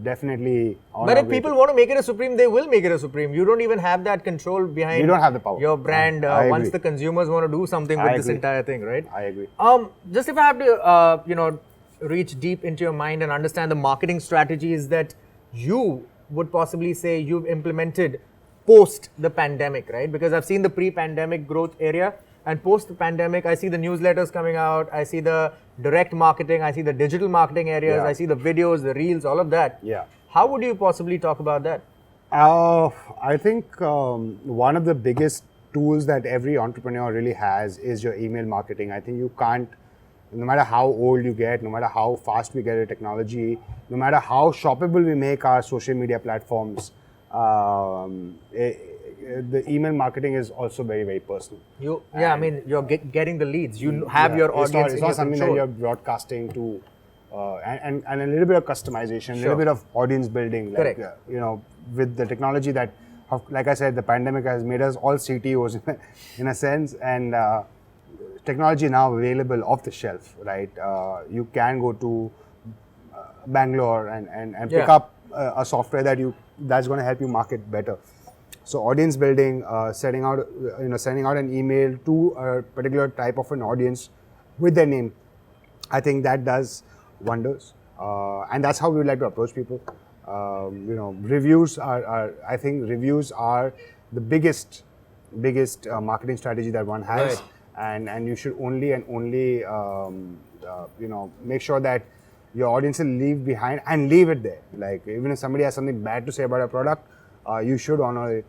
definitely. On But our if way people to- want to make it a supreme, they will make it a supreme. You don't even have that control behind. You don't have the power. Your brand. I Once agree. the consumers want to do something with I this agree. entire thing, right? I agree. Just if I have to, reach deep into your mind and understand the marketing strategies that you would possibly say you've implemented post the pandemic, right? Because I've seen the pre-pandemic growth area, and post the pandemic, I see the newsletters coming out, I see the direct marketing, I see the digital marketing areas, Yeah. I see the videos, the reels, all of that. Yeah. How would you possibly talk about that? I think one of the biggest tools that every entrepreneur really has is your email marketing. I think you can't, no matter how old you get, no matter how fast we get a technology, no matter how shoppable we make our social media platforms, the email marketing is also very, very personal. I mean, you're getting the leads. You have your It's audience not in your something control. that you're broadcasting to, and a little bit of customization, a Sure. little bit of audience building. Like, Correct. with the technology that, like I said, the pandemic has made us all CTOs in a sense, and technology now available off the shelf, right? You can go to Bangalore and pick Yeah. up a software that's going to help you market better. So audience building, sending out an email to a particular type of an audience with their name, I think that does wonders, and that's how we would like to approach people. Reviews I think reviews are the biggest marketing strategy that one has, Right. and you should only make sure that your audience will leave behind and leave it there. Like even if somebody has something bad to say about a product, you should honor it,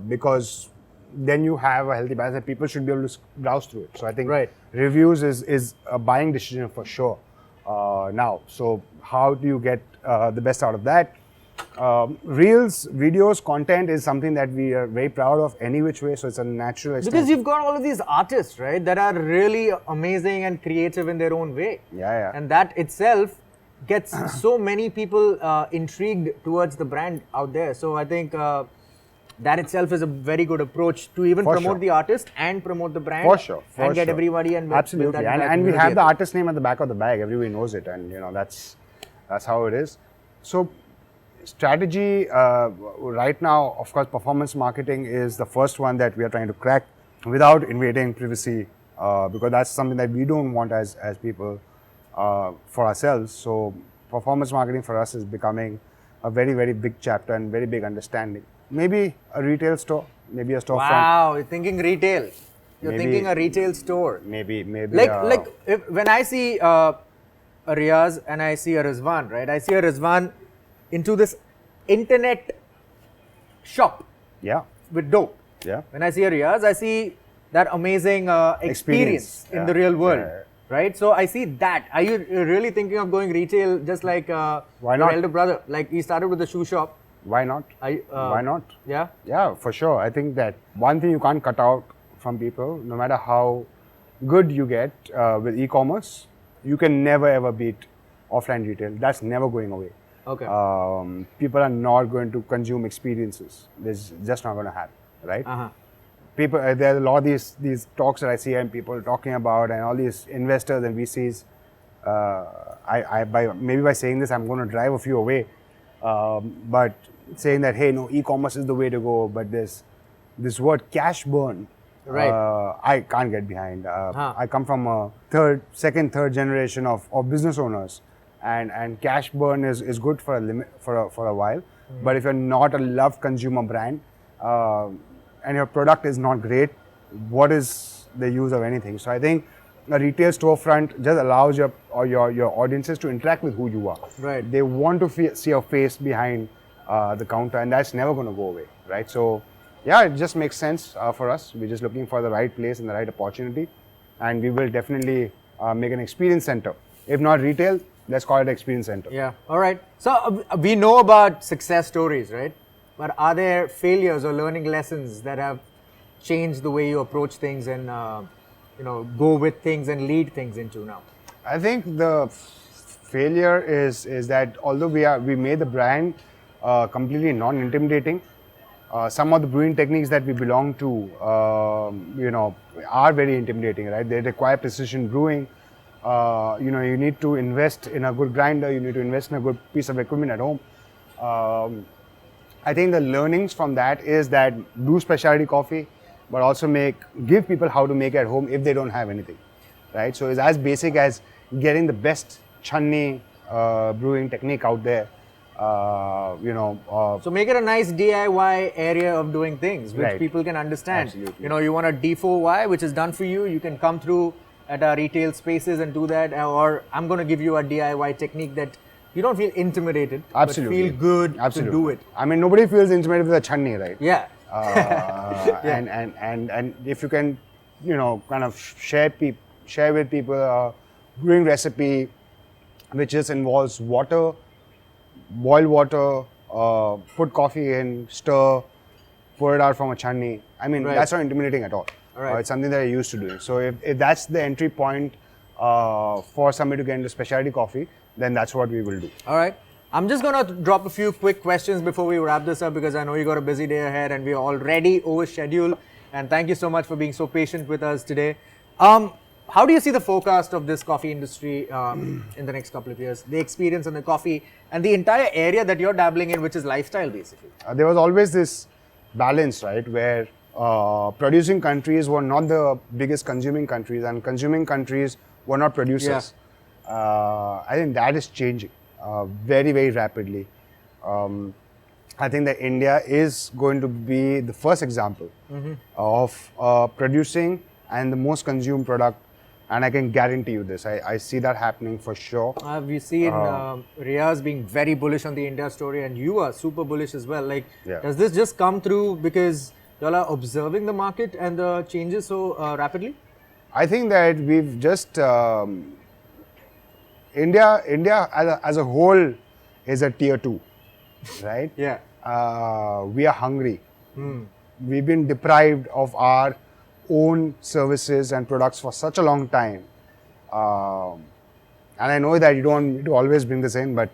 because then you have a healthy balance and people should be able to browse through it. So I think Right. reviews is a buying decision for sure now. So how do you get the best out of that? Reels, videos, content is something that we are very proud of any which way. So it's a natural Because extension. you've got all of these artists, right, that are really amazing and creative in their own way. Yeah. And that itself gets so many people intrigued towards the brand out there. So I think that itself is a very good approach to even For promote sure. the artist and promote the brand. For sure. And get everybody and build absolutely. that And we community have the up. artist name at the back of the bag. Everybody knows it, and that's how it is. So strategy right now, of course, performance marketing is the first one that we are trying to crack without invading privacy, because that's something that we don't want as people for ourselves. So performance marketing for us is becoming a very, very big chapter and very big understanding. Maybe a retail store, maybe a storefront. Wow, you're thinking retail. You're Maybe- thinking a retail store. Maybe. Like when I see a Riaz and I see a Rizwan, right? I see a Rizwan into this internet shop Yeah. with dope. Yeah. When I see a Riaz, I see that amazing experience in the real world, right? So I see that. Are you really thinking of going retail just like Why your not? elder brother? Like he started with a shoe shop. Why not? Why not? Yeah. Yeah, for sure. I think that one thing you can't cut out from people, no matter how good you get with e-commerce, you can never ever beat offline retail. That's never going away. Okay. People are not going to consume experiences. This is just not going to happen, right? People, there are a lot of these talks that I see and people talking about, and all these investors and VCs. Maybe by saying this, I'm going to drive a few away. But saying that, hey, no, e-commerce is the way to go. But this word cash burn, right? I can't get behind. I come from a second, third generation of business owners, and cash burn is good for a while. But if you're not a loved consumer brand, and your product is not great, what is the use of anything? So I think a retail storefront just allows your audiences to interact with who you are. Right. They want to see your face behind the counter, and that's never going to go away, right? So, yeah, it just makes sense for us. We're just looking for the right place and the right opportunity, and we will definitely make an experience center. If not retail, let's call it experience center. Yeah. All right. So we know about success stories, right? But are there failures or learning lessons that have changed the way you approach things and go with things and lead things into now? I think the failure is that although we made the brand completely non-intimidating, some of the brewing techniques that we belong to, are very intimidating, right? They require precision brewing. You need to invest in a good grinder. You need to invest in a good piece of equipment at home. I think the learnings from that is that do specialty coffee, but also give people how to make it at home if they don't have anything, right? So it's as basic as getting the best chutney brewing technique out there. So make it a nice DIY area of doing things, which Right. people can understand. Absolutely. You want a D4Y, which is done for you. You can come through at our retail spaces and do that, or I'm going to give you a DIY technique that you don't feel intimidated, Absolutely. but feel good Absolutely. to do it. I mean, nobody feels intimidated with a chutney, right? Yeah. And if you can, kind of share with people a brewing recipe, which just involves water, boil water, put coffee in, stir, pour it out from a chutney. I mean, Right. that's not intimidating at all. Right. It's something that you're used to doing. So if that's the entry point for somebody to get into specialty coffee, then that's what we will do. All right. I'm just going to drop a few quick questions before we wrap this up because I know you got a busy day ahead and we're already over schedule. And thank you so much for being so patient with us today. How do you see the forecast of this coffee industry in the next couple of years? The experience in the coffee and the entire area that you're dabbling in, which is lifestyle basically. There was always this balance, right, where producing countries were not the biggest consuming countries and consuming countries were not producers. I think that is changing very, very rapidly. I think that India is going to be the first example of producing and the most consumed product, and I can guarantee you this. I see that happening for sure. We've seen Riaz being very bullish on the India story, and you are super bullish as well. Does this just come through because y'all are observing the market and the changes so rapidly? I think that we've just India as a whole is a tier 2, right? Yeah. We are hungry. We've been deprived of our own services and products for such a long time. And I know that you don't want me to always bring this in, but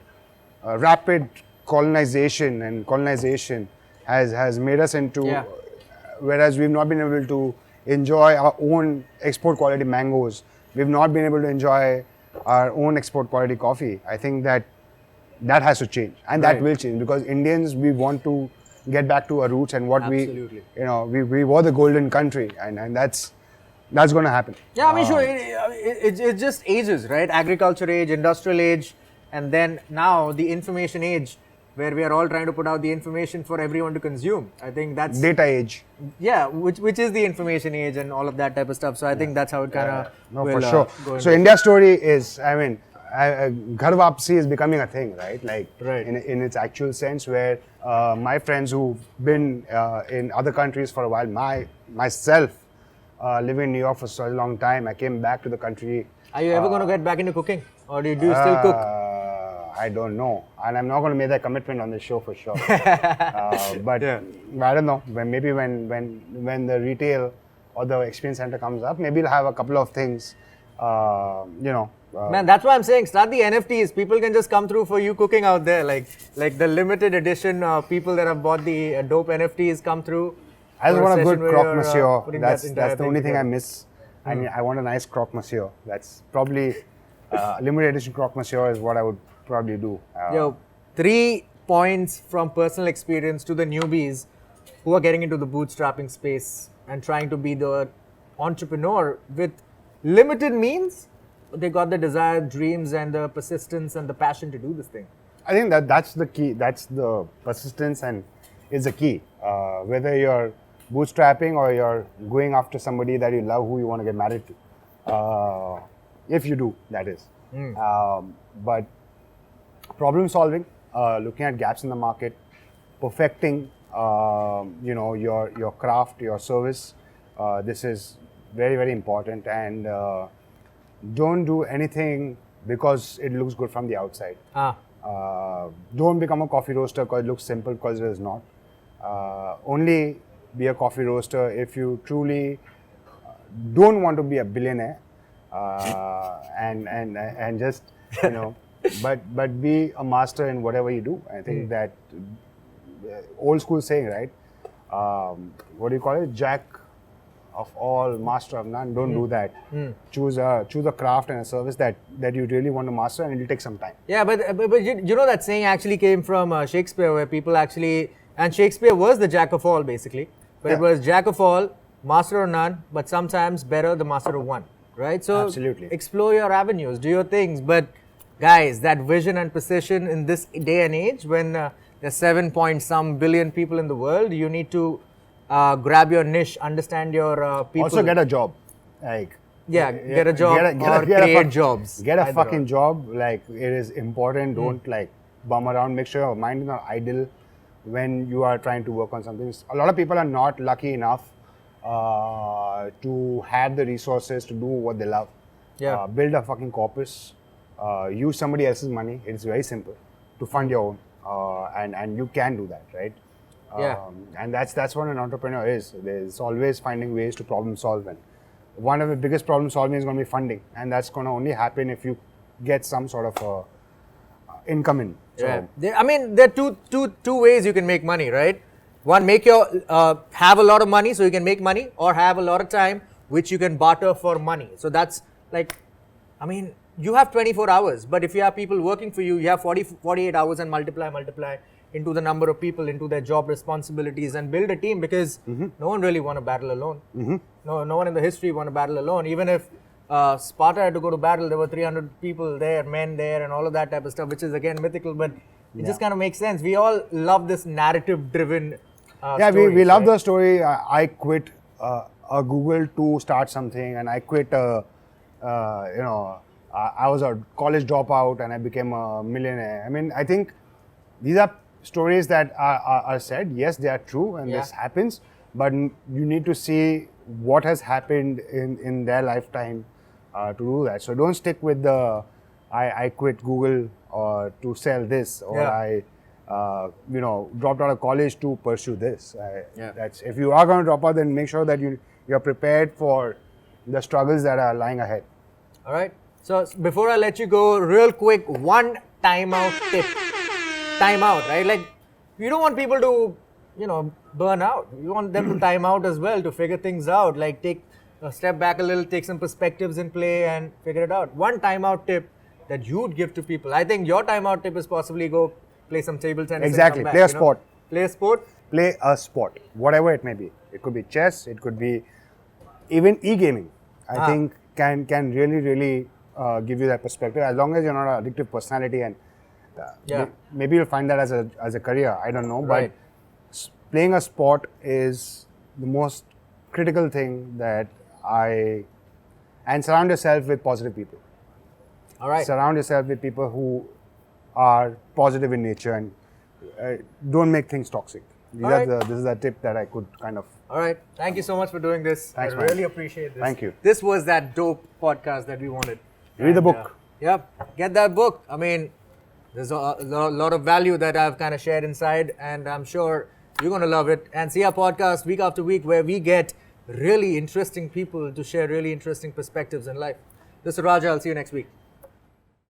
rapid colonization has made us into, whereas we've not been able to enjoy our own export quality mangoes, we've not been able to enjoy our own export quality coffee. I think that has to change, and that will change because Indians, we want to get back to our roots and what Absolutely. we were the golden country, and that's going to happen. Yeah, I mean, sure, it just ages, right? Agriculture age, industrial age, and then now the information age, where we are all trying to put out the information for everyone to consume. I think that's Data age. Yeah, which is the information age and all of that type of stuff. So I think that's how it kind of No, will, for sure. go So into- India's story is, I mean, Ghar Wapsi is becoming a thing, right? Like Right. in its actual sense, where my friends who've been in other countries for a while, myself, living in New York for such a long time. I came back to the country. Are you ever going to get back into cooking? Or do you still cook? I don't know. And I'm not going to make that commitment on this show for sure. But I don't know. Maybe when the retail or the experience center comes up, maybe we'll have a couple of things, Man, that's why I'm saying start the NFTs. People can just come through for you cooking out there. Like the limited edition people that have bought the dope NFTs come through. I just want a good croque monsieur. That's the only thing together. I miss. I want a nice croque monsieur. That's probably limited edition croque monsieur is what I would probably do. 3 points from personal experience to the newbies who are getting into the bootstrapping space and trying to be the entrepreneur with limited means. They got the desire, dreams, and the persistence and the passion to do this thing. I think that's the key. That's the persistence and is the key. Whether you're bootstrapping or you're going after somebody that you love, who you want to get married to. If you do, that is. But problem solving, looking at gaps in the market, perfecting, your craft, your service. This is very, very important. And don't do anything because it looks good from the outside. Don't become a coffee roaster because it looks simple, because it is not. Only be a coffee roaster if you truly don't want to be a billionaire, and just but be a master in whatever you do. I think that old school saying, right? What do you call it? Jack of all, master of none. Don't do that. Choose a craft and a service that you really want to master, and it'll take some time. Yeah, but you know that saying actually came from Shakespeare, where people actually, and Shakespeare was the jack of all basically, but it was jack of all, master of none, but sometimes better the master of one, right? So absolutely, explore your avenues, do your things, but guys, that vision and precision in this day and age when there's 7 point some billion people in the world, you need to grab your niche, understand your people. Also get a job. Get a job or create jobs. Get a fucking job. Like, it is important. Don't bum around. Make sure your mind is not idle when you are trying to work on something. A lot of people are not lucky enough to have the resources to do what they love. Build a fucking corpus. Use somebody else's money. It's very simple to fund your own, and you can do that, right? And that's what an entrepreneur is. There's always finding ways to problem solve. And one of the biggest problem solving is going to be funding, and that's going to only happen if you get some sort of income in. So, there are two ways you can make money, right? One, make your have a lot of money so you can make money, or have a lot of time which you can barter for money. So that's you have 24 hours, but if you have people working for you, you have 48 hours and multiply into the number of people, into their job responsibilities, and build a team, because no one really want to battle alone. No one in the history want to battle alone. Even if Sparta had to go to battle, there were 300 people there, men there, and all of that type of stuff, which is again mythical, but it just kind of makes sense. We all love this narrative-driven stories, we love the story. I quit a Google to start something, and I quit I was a college dropout and I became a millionaire. I think these are stories that are said. Yes, they are true, and this happens, but you need to see what has happened in their lifetime to do that. So don't stick with the I quit Google or to sell this, or I dropped out of college to pursue this. That's, if you are going to drop out, then make sure that you're prepared for the struggles that are lying ahead. All right. So before I let you go, real quick, one timeout tip. Timeout, right? Like, you don't want people to, burn out. You want them to time out as well, to figure things out. Like, take a step back a little, take some perspectives in play, and figure it out. One timeout tip that you'd give to people. I think your timeout tip is possibly go play some table tennis. Exactly. And come back, Play a sport. Play a sport. Play a sport, whatever it may be. It could be chess. It could be even e-gaming. I think can really, really give you that perspective, as long as you're not an addictive personality, and maybe you'll find that as a career. I don't know, but playing a sport is the most critical thing that and surround yourself with positive people. All right. Surround yourself with people who are positive in nature, and don't make things toxic. This is a tip that I could kind of All right. Thank you so much for doing this. Thanks, I man. really appreciate this. Thank you. This was that dope podcast that we wanted. Read the And, book. Yep. Get that book. I mean, there's a lot of value that I've kind of shared inside, and I'm sure you're going to love it. And see our podcast week after week where we get really interesting people to share really interesting perspectives in life. This is Raja. I'll see you next week.